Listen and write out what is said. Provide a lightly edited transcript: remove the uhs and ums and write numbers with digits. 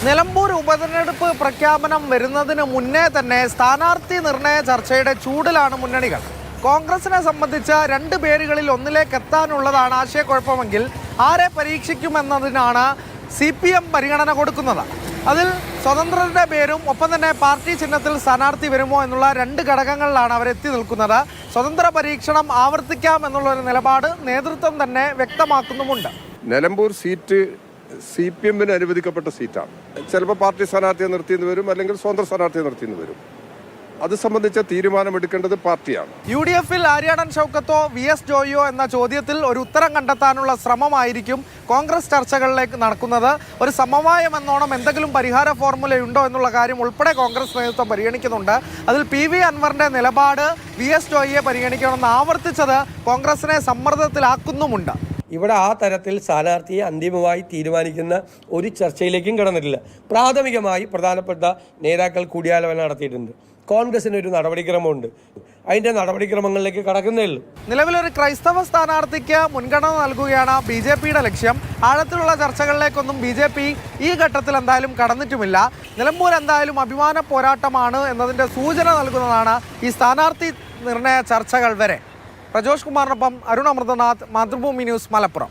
നിലമ്പൂർ ഉപതെരഞ്ഞെടുപ്പ് പ്രഖ്യാപനം വരുന്നതിന് മുന്നേ തന്നെ സ്ഥാനാർത്ഥി നിർണയ ചർച്ചയുടെ ചൂടിലാണ് മുന്നണികൾ. കോൺഗ്രസിനെ സംബന്ധിച്ച് രണ്ട് പേരുകളിൽ ഒന്നിലേക്ക് എത്താനുള്ളതാണ് ആശയക്കുഴപ്പമെങ്കിൽ ആരെ പരീക്ഷിക്കുമെന്നതിനാണ് CPM പരിഗണന കൊടുക്കുന്നത്. അതിൽ സ്വതന്ത്രരുടെ പേരും ഒപ്പം തന്നെ പാർട്ടി ചിഹ്നത്തിൽ സ്ഥാനാർത്ഥി വരുമോ എന്നുള്ള രണ്ട് ഘടകങ്ങളിലാണ് അവരെത്തി നിൽക്കുന്നത്. സ്വതന്ത്ര പരീക്ഷണം ആവർത്തിക്കാം എന്നുള്ളൊരു നിലപാട് നേതൃത്വം തന്നെ വ്യക്തമാക്കുന്നുമുണ്ട്. നിലമ്പൂർ സീറ്റ് CPM-ന് അനുവദിക്കപ്പെട്ട സീറ്റാണ്. ചിലപ്പോൾ പാർട്ടി സ്ഥാനാർത്ഥിയെ നിർത്തിയെന്ന് വരും, അല്ലെങ്കിൽ സ്വതന്ത്ര സ്ഥാനാർത്ഥിയെ നിർത്തിയെന്ന് വരും. അത് സംബന്ധിച്ച തീരുമാനമെടുക്കേണ്ടത് പാർട്ടിയാണ്. UDF-ൽ ആര്യാടൻ ഷൗക്കത്തോ VS ജോയിയോ എന്ന ചോദ്യത്തിൽ ഒരു ഉത്തരം കണ്ടെത്താനുള്ള ശ്രമമായിരിക്കും കോൺഗ്രസ് ചർച്ചകളിലേക്ക് നടക്കുന്നത്. ഒരു സമവായം എന്നോണം എന്തെങ്കിലും പരിഹാര ഫോർമുലയുണ്ടോ എന്നുള്ള കാര്യം ഉൾപ്പെടെ കോൺഗ്രസ് നേതൃത്വം പരിഗണിക്കുന്നുണ്ട്. അതിൽ PV അൻവറിന്റെ നിലപാട് VS ജോയിയെ പരിഗണിക്കണമെന്ന് ആവർത്തിച്ചത് കോൺഗ്രസിനെ സമ്മർദ്ദത്തിലാക്കുന്നുമുണ്ട്. ഇവിടെ ആ തരത്തിൽ സ്ഥാനാർത്ഥിയെ അന്തിമമായി തീരുമാനിക്കുന്ന ഒരു ചർച്ചയിലേക്കും കടന്നിട്ടില്ല. പ്രാഥമികമായി പ്രധാനപ്പെട്ട നേതാക്കൾ കൂടിയാലോചന നടത്തിയിട്ടുണ്ട്. കോൺഗ്രസിന് ഒരു നടപടിക്രമമുണ്ട്, അതിൻ്റെ നടപടിക്രമങ്ങളിലേക്ക് കടക്കുന്നേ ഉള്ളൂ. നിലവിലൊരു ക്രൈസ്തവ സ്ഥാനാർത്ഥിക്ക് മുൻഗണന നൽകുകയാണ് BJP-യുടെ ലക്ഷ്യം. ആഴത്തിലുള്ള ചർച്ചകളിലേക്കൊന്നും BJP ഈ ഘട്ടത്തിൽ എന്തായാലും കടന്നിട്ടുമില്ല. നിലമ്പൂർ എന്തായാലും അഭിമാന പോരാട്ടമാണ് എന്നതിൻ്റെ സൂചന നൽകുന്നതാണ് ഈ സ്ഥാനാർത്ഥി നിർണയ ചർച്ചകൾ വരെ. പ്രജോഷ് കുമാറിനൊപ്പം അരുൺ അമൃതനാഥ്, മാതൃഭൂമി ന്യൂസ്, മലപ്പുറം.